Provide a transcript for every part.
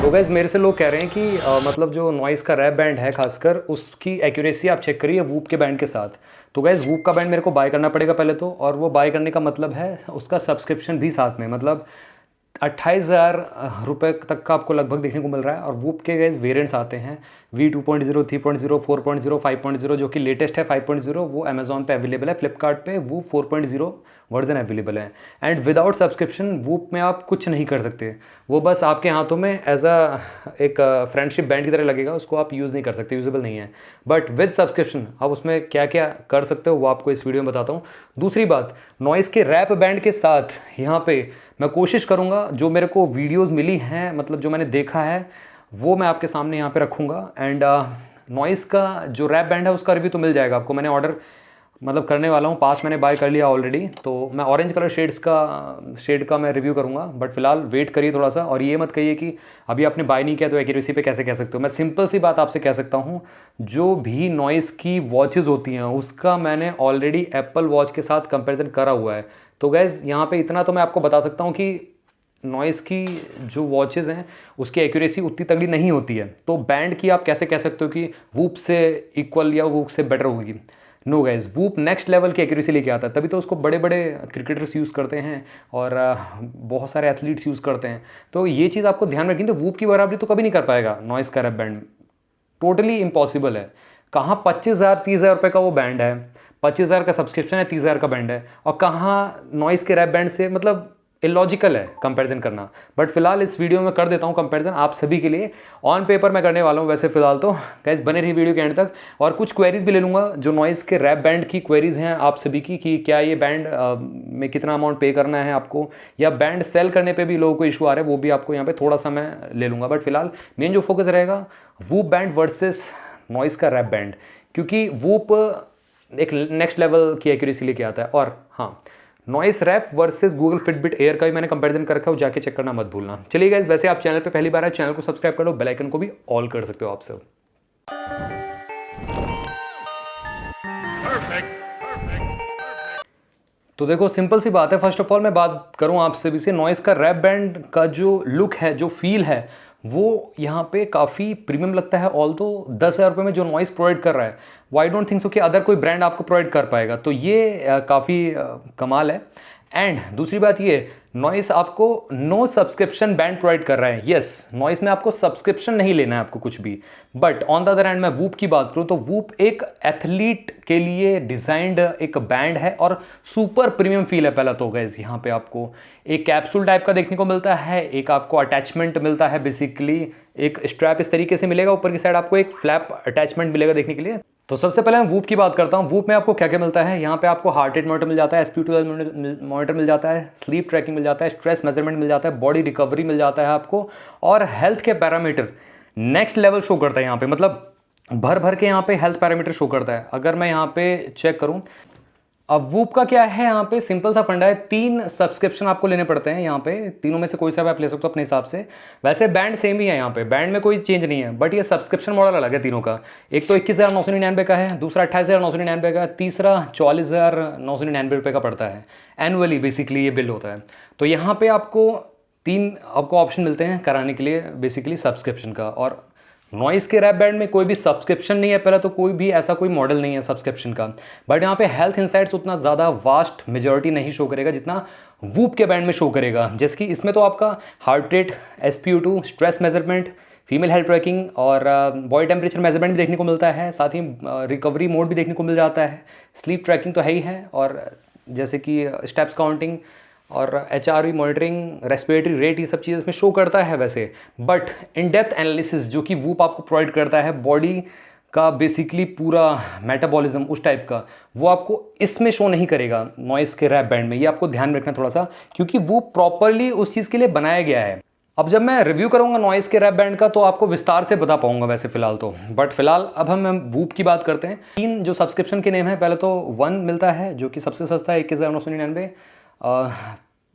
तो गाइस मेरे से लोग कह रहे हैं कि मतलब जो नॉइस का रैप बैंड है खासकर उसकी एक्यूरेसी आप चेक करिए वूप के बैंड के साथ। तो गाइस वूप का बैंड मेरे को बाय करना पड़ेगा पहले तो, और वो बाय करने का मतलब है उसका सब्सक्रिप्शन भी साथ में, मतलब 28,000 रुपये तक का आपको लगभग देखने को मिल रहा है। और वूप के गाइस वेरिएंट्स आते हैं V 2.0, 3.0, 4.0, 5.0, जो कि लेटेस्ट है 5.0, वो अमेजोन पे अवेलेबल है। फ्लिपकार्ट पे वूप 4.0 वर्जन अवेलेबल है। एंड विदाउट सब्सक्रिप्शन वूप में आप कुछ नहीं कर सकते, वो बस आपके हाथों में एज एक फ्रेंडशिप बैंड की तरह लगेगा, उसको आप यूज़ नहीं कर सकते, यूजेबल नहीं है। बट विद सब्सक्रिप्शन आप उसमें क्या क्या कर सकते हो वो आपको इस वीडियो में बताता हूँ। दूसरी बात, नॉइस के रैप बैंड के साथ यहाँ पे मैं कोशिश करूँगा, जो मेरे को वीडियोस मिली हैं, मतलब जो मैंने देखा है वो मैं आपके सामने यहाँ पे रखूँगा। एंड नॉइस का जो रैप बैंड है उसका रिव्यू तो मिल जाएगा आपको, मैंने ऑर्डर मतलब करने वाला हूँ, पास मैंने बाय कर लिया ऑलरेडी। तो मैं ऑरेंज कलर शेड का मैं रिव्यू करूँगा, बट फिलहाल वेट करिए थोड़ा सा। और ये मत कहिए कि अभी आपने बाय नहीं किया तो एक्यूरेसी पे कैसे कह सकते हो। मैं सिंपल सी बात आपसे कह सकता हूँ, जो भी नॉइस की वॉचेज़ होती हैं उसका मैंने ऑलरेडी एप्पल वॉच के साथ कंपेरिजन करा हुआ है। तो गैस यहाँ पे इतना तो मैं आपको बता सकता हूँ कि नॉइस की जो वॉचेज़ हैं उसकी एक्यूरेसी उतनी तगड़ी नहीं होती है। तो बैंड की आप कैसे कह सकते हो कि वूप से इक्वल या वूप से बेटर होगी। No guys, Whoop next level की एक्यूरेसी लेके आता है, तभी तो उसको बड़े बड़े क्रिकेटर्स यूज़ करते हैं और बहुत सारे एथलीट्स यूज़ करते हैं। तो ये चीज़ आपको ध्यान में रखनी, तो वूप की बराबरी तो कभी नहीं कर पाएगा नॉइस का रैप बैंड, टोटली इम्पॉसिबल है। कहाँ 25,000 30,000 रुपये का वो बैंड है, 25,000 का सब्सक्रिप्शन है, 30,000 का बैंड है, और कहाँ नॉइस के रैप बैंड से, मतलब इलॉजिकल है कंपैरिजन करना। बट फिलहाल इस वीडियो में कर देता हूँ कंपैरिजन आप सभी के लिए, ऑन पेपर मैं करने वाला हूँ वैसे फिलहाल तो। गाइस बने रही वीडियो के एंड तक, और कुछ क्वेरीज भी ले लूँगा जो नॉइस के रैप बैंड की क्वेरीज हैं आप सभी की, कि क्या ये बैंड में कितना अमाउंट पे करना है आपको, या बैंड सेल करने पे भी लोगों को इशू आ रहा है, वो भी आपको यहाँ पे थोड़ा सा मैं ले लूँगा। बट फिलहाल मेन जो फोकस रहेगा वूप बैंड वर्सेस नॉइस का रैप बैंड, क्योंकि वूप एक नेक्स्ट लेवल की एक्यूरेसी लेके आता है। और हाँ, Noise wrap versus Google Fitbit Air का भी मैंने कंपैरिजन कर रखा है, जाके चेक करना मत भूलना। चलिए गाइस, वैसे आप चैनल पे पहली बार है, चैनल को सब्सक्राइब कर लो, बेल आइकन को भी ऑल कर सकते हो आप सब। तो देखो सिंपल सी बात है, फर्स्ट ऑफ ऑल मैं बात करूं आप सभी से, नॉइस का रैप बैंड का जो लुक है, जो फील है, वो यहाँ पे काफ़ी प्रीमियम लगता है। ऑल तो 10,000 रुपये में जो नॉइस प्रोवाइड कर रहा है, वो आई डोंट थिंक सो कि अदर कोई ब्रांड आपको प्रोवाइड कर पाएगा। तो ये काफ़ी कमाल है। एंड दूसरी बात ये, नॉइस आपको नो सब्सक्रिप्शन बैंड प्रोवाइड कर रहा है। यस, नॉइस में आपको सब्सक्रिप्शन नहीं लेना है आपको कुछ भी। But on the other hand मैं वूप की बात करूं तो वूप एक एथलीट के लिए डिजाइंड एक बैंड है, और सुपर प्रीमियम फील है। पहला तो गाइस यहाँ पे आपको एक कैप्सूल टाइप का देखने को मिलता है, एक आपको अटैचमेंट मिलता है, बेसिकली एक स्ट्रैप इस तरीके से मिलेगा, ऊपर की साइड आपको एक फ्लैप अटैचमेंट मिलेगा देखने के लिए। तो सबसे पहले मैं वूप की बात करता हूँ। वूप में आपको क्या क्या मिलता है, यहाँ पे आपको हार्ट रेट मॉनिटर मिल जाता है, SpO2 मॉनिटर मिल जाता है, स्लीप ट्रैकिंग मिल जाता है, स्ट्रेस मेजरमेंट मिल जाता है, बॉडी रिकवरी मिल जाता है आपको, और हेल्थ के पैरामीटर नेक्स्ट लेवल शो करता है यहाँ पे, मतलब भर भर के यहाँ पे हेल्थ पैरामीटर शो करता है। अगर मैं यहाँ पे चेक करूँ, अब वूप का क्या है, यहाँ पे सिंपल सा फंडा है, 3 सब्सक्रिप्शन आपको लेने पड़ते हैं। यहाँ पे तीनों में से कोई सा भी आप ले सकते हो अपने हिसाब से। वैसे बैंड सेम ही है, यहाँ पे बैंड में कोई चेंज नहीं है, बट ये सब्सक्रिप्शन मॉडल अलग है तीनों का। एक तो 21,999 का है, दूसरा 28,999 का, तीसरा 44,999 रुपये का पड़ता है। एनुअली बेसिकली ये बिल होता है। तो यहाँ पे आपको 3 आपको ऑप्शन मिलते हैं कराने के लिए बेसिकली सब्सक्रिप्शन का। और नॉइस के रैप बैंड में कोई भी सब्सक्रिप्शन नहीं है, पहले तो कोई भी ऐसा कोई मॉडल नहीं है सब्सक्रिप्शन का। बट यहाँ पे हेल्थ इंसाइट्स उतना ज़्यादा वास्ट मेजॉरिटी नहीं शो करेगा जितना वूप के बैंड में शो करेगा। जैसे कि इसमें तो आपका heart rate, SpO2, stress measurement, female health trekking और बॉडी टेम्परेचर मेजरमेंट भी देखने को मिलता है, साथ ही रिकवरी मोड भी देखने को मिल जाता है, स्लीप ट्रैकिंग तो है ही है, और जैसे कि स्टेप्स काउंटिंग और HRV मॉनिटरिंग, रेस्पिरेटरी रेट, ये सब चीज़ें इसमें शो करता है वैसे। बट इन डेप्थ एनालिसिस जो कि वूप आपको प्रोवाइड करता है, बॉडी का बेसिकली पूरा मेटाबॉलिज्म उस टाइप का, वो आपको इसमें शो नहीं करेगा नॉइस के रैप बैंड में। ये आपको ध्यान रखना थोड़ा सा, क्योंकि वो प्रॉपरली उस चीज़ के लिए बनाया गया है। अब जब मैं रिव्यू करूंगा नॉइस के रैप बैंड का तो आपको विस्तार से बता पाऊंगा वैसे फिलहाल तो। बट फिलहाल अब हम वूप की बात करते हैं। 3 जो सब्सक्रिप्शन के नेम है, पहले तो 1 मिलता है जो कि सबसे सस्ता है 21,999,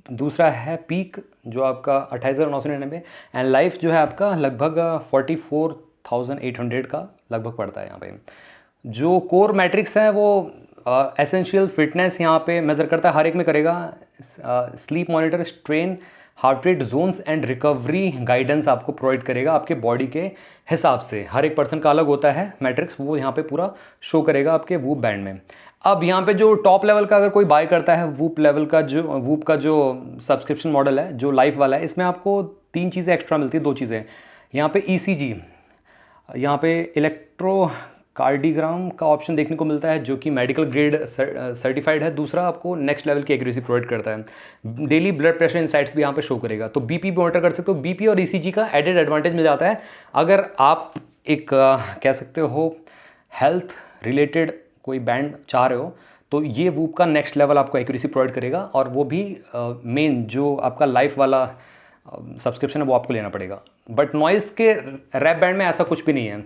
दूसरा है पीक जो आपका 28,999, एंड लाइफ जो है आपका लगभग 44,800 का लगभग पड़ता है। यहाँ पे जो कोर मैट्रिक्स है वो एसेंशियल फिटनेस यहाँ पे मेज़र करता है, हर एक में करेगा। Sleep monitor, strain, heart rate zones and recovery guidance आपको प्रोवाइड करेगा आपके बॉडी के हिसाब से। हर एक पर्सन का अलग होता है मैट्रिक्स, वो यहाँ पे पूरा शो करेगा आपके वूप बैंड में। अब यहाँ पे जो टॉप लेवल का अगर कोई बाय करता है वूप लेवल का, जो वूप का जो सब्सक्रिप्शन मॉडल है जो लाइफ वाला है, इसमें आपको 3 चीज़ें एक्स्ट्रा मिलती है, 2 चीज़ें। यहाँ पे ECG, यहाँ पे इलेक्ट्रोकार्डियोग्राम का ऑप्शन देखने को मिलता है जो कि मेडिकल ग्रेड सर्टिफाइड है। दूसरा आपको नेक्स्ट लेवल की एक्यूरेसी प्रोवाइड करता है। डेली ब्लड प्रेशर इनसाइट्स भी यहाँ पे शो करेगा, तो BP भी मॉनिटर कर सकते हो। BP और ECG का एडेड एडवांटेज मिल जाता है अगर आप एक कह सकते हो हेल्थ रिलेटेड कोई बैंड चाह रहे हो, तो ये वूप का नेक्स्ट लेवल आपको एक्यूरेसी प्रोवाइड करेगा, और वो भी मेन जो आपका लाइफ वाला सब्सक्रिप्शन है वो आपको लेना पड़ेगा। बट नॉइस के रैप बैंड में ऐसा कुछ भी नहीं है,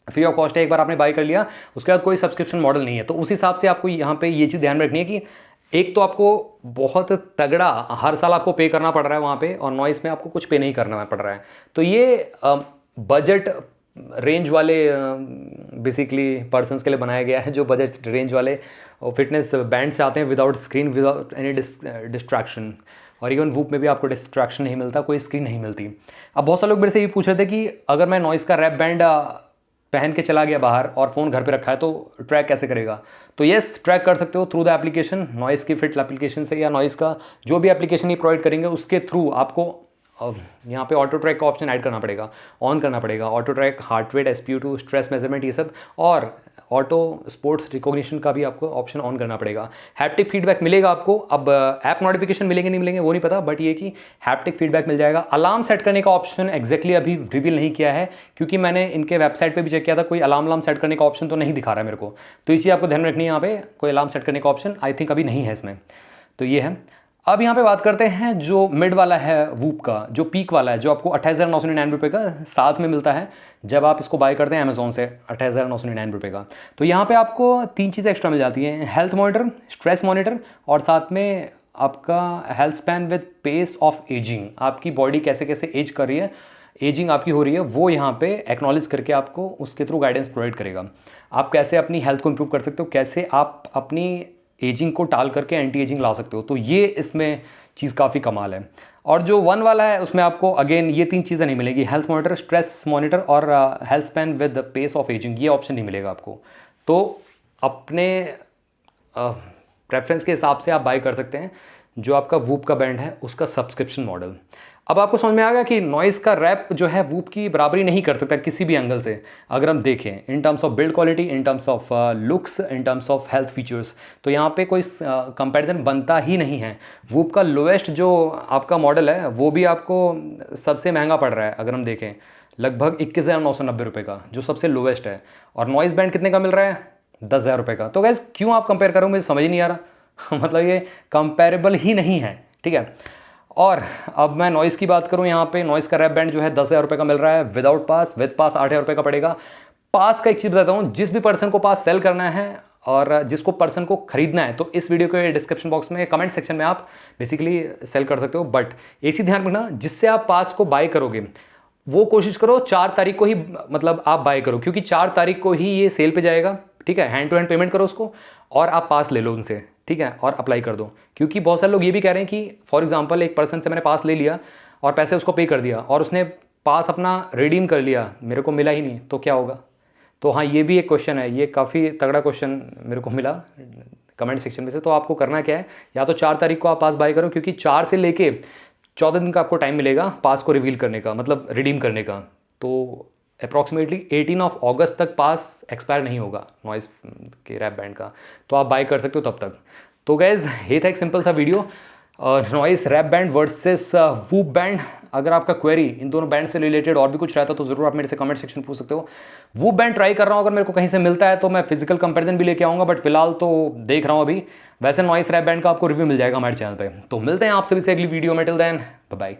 फ्री ऑफ कॉस्ट है। एक बार आपने बाय कर लिया, उसके बाद कोई सब्सक्रिप्शन मॉडल नहीं है। तो उस हिसाब से आपको यहाँ पे ये चीज़ ध्यान में रखनी है कि एक तो आपको बहुत तगड़ा हर साल आपको पे करना पड़ रहा है वहाँ पे, और नॉइस में आपको कुछ पे नहीं करना पड़ रहा है। तो ये बजट रेंज वाले बेसिकली पर्सन्स के लिए बनाया गया है, जो बजट रेंज वाले फिटनेस बैंड्स चाहते हैं without screen, without any distraction. और इवन वूप में भी आपको डिस्ट्रैक्शन नहीं मिलता, कोई स्क्रीन नहीं मिलती। अब बहुत सारे लोग मेरे से ये पूछ रहे थे कि अगर मैं नॉइस का रैप बैंड पहन के चला गया बाहर और फ़ोन घर पे रखा है तो ट्रैक कैसे करेगा? तो येस, ट्रैक कर सकते हो थ्रू द एप्लीकेशन, नॉइस की फिट एप्लीकेशन से, या नॉइस का जो भी एप्लीकेशन ये प्रोवाइड करेंगे उसके थ्रू आपको यहाँ पे ऑटो ट्रैक का ऑप्शन ऐड करना पड़ेगा, ऑन करना पड़ेगा। Auto track, heart rate, SpO2, stress measurement, ये सब, और ऑटो स्पोर्ट्स रिकॉग्निशन का भी आपको ऑप्शन ऑन करना पड़ेगा। हैप्टिक फीडबैक मिलेगा आपको। अब ऐप नोटिफिकेशन मिलेंगे नहीं मिलेंगे वो नहीं पता, बट ये कि हैप्टिक फीडबैक मिल जाएगा। अलार्म सेट करने का ऑप्शन एग्जैक्टली अभी रिवील नहीं किया है, क्योंकि मैंने इनके वेबसाइट पे भी चेक किया था, कोई अलार्म सेट करने का ऑप्शन तो नहीं दिखा रहा है मेरे को। तो इसी आपको ध्यान में रखनी है, यहाँ पे कोई अलार्म सेट करने का ऑप्शन आई थिंक अभी नहीं है इसमें। तो ये है। अब यहाँ पे बात करते हैं जो मिड वाला है वूप का, जो पीक वाला है, जो आपको 28,999 रुपये का साथ में मिलता है जब आप इसको बाय करते हैं अमेजोन से, 28,999 रुपये का। तो यहाँ पे आपको 3 चीज़ें एक्स्ट्रा मिल जाती हैं, हेल्थ मॉनिटर, स्ट्रेस मॉनिटर, और साथ में आपका health span with pace of aging. आपकी बॉडी कैसे कैसे एज कर रही है, एजिंग आपकी हो रही है, वो यहाँ पे एक्नॉलेज करके आपको उसके थ्रू गाइडेंस प्रोवाइड करेगा। आप कैसे अपनी हेल्थ को इंप्रूव कर सकते हो, कैसे आप अपनी एजिंग को टाल करके एंटी एजिंग ला सकते हो। तो ये इसमें चीज़ काफ़ी कमाल है। और जो 1 वाला है उसमें आपको अगेन ये 3 चीज़ें नहीं मिलेगी, हेल्थ मॉनिटर, स्ट्रेस मॉनिटर और health span with pace of aging, ये ऑप्शन नहीं मिलेगा आपको। तो अपने प्रेफरेंस के हिसाब से आप बाय कर सकते हैं जो आपका वूप का बैंड है उसका सब्सक्रिप्शन मॉडल। अब आपको समझ में आ गया कि नॉइस का रैप जो है वूप की बराबरी नहीं कर सकता किसी भी एंगल से, अगर हम देखें in terms of build quality, in terms of looks, in terms of health features. तो यहाँ पे कोई कंपैरिजन बनता ही नहीं है। वूप का लोएस्ट जो आपका मॉडल है वो भी आपको सबसे महंगा पड़ रहा है, अगर हम देखें लगभग 21,990 रुपये का, जो सबसे लोएस्ट है। और नॉइस बैंड कितने का मिल रहा है? 10,000 रुपये का। तो गैस क्यों आप कंपेयर करो, मुझे समझ ही नहीं आ रहा मतलब ये कंपेरेबल ही नहीं है, ठीक है। और अब मैं नॉइस की बात करूं, यहाँ पे नॉइस का रैप बैंड जो है 10,000 रुपये का मिल रहा है विदाउट पास, विद पास 8,000 रुपये का पड़ेगा। पास का एक चीज़ बताता हूँ, जिस भी पर्सन को पास सेल करना है और जिसको पर्सन को खरीदना है, तो इस वीडियो के डिस्क्रिप्शन बॉक्स में कमेंट सेक्शन में आप बेसिकली सेल कर सकते हो। बट एक चीज़ ध्यान रखना, जिससे आप पास को बाय करोगे वो कोशिश करो 4 तारीख को ही मतलब आप बाय करो, क्योंकि 4 तारीख को ही ये सेल पे जाएगा, ठीक है। हैंड टू हैंड पेमेंट करो उसको और आप पास ले लो उनसे, ठीक है, और अप्लाई कर दो। क्योंकि बहुत सारे लोग ये भी कह रहे हैं कि फॉर एग्जांपल एक पर्सन से मैंने पास ले लिया और पैसे उसको पे कर दिया और उसने पास अपना रिडीम कर लिया, मेरे को मिला ही नहीं, तो क्या होगा? तो हाँ, ये भी एक क्वेश्चन है, ये काफ़ी तगड़ा क्वेश्चन मेरे को मिला कमेंट सेक्शन में से। तो आपको करना क्या है, या तो 4 तारीख को आप पास बाय करो, क्योंकि 4 से लेके 14 दिन का आपको टाइम मिलेगा पास को रिवील करने का, मतलब रिडीम करने का। तो अप्रॉक्सीमेटली 18 अगस्त तक पास एक्सपायर नहीं होगा नॉइस के रैप बैंड का, तो आप बाय कर सकते हो तब तक। तो गैज़ ये था एक सिंपल सा video, Noise wrap band versus Whoop band. अगर आपका क्वेरी इन दोनों बैंड से रिलेटेड और भी कुछ रहता तो ज़रूर आप मेरे से कमेंट सेक्शन में पूछ सकते हो। वूप बैंड ट्राई कर रहा हूँ, अगर मेरे को कहीं से मिलता है तो मैं फिजिकल कंपैरिजन भी लेके आऊँगा, बट फिलहाल तो देख रहा हूँ अभी। वैसे नॉइस रैप बैंड का आपको रिव्यू मिल जाएगा हमारे चैनल पे। तो मिलते हैं आप सभी से अगली वीडियो में, टिल देन बाय बाय।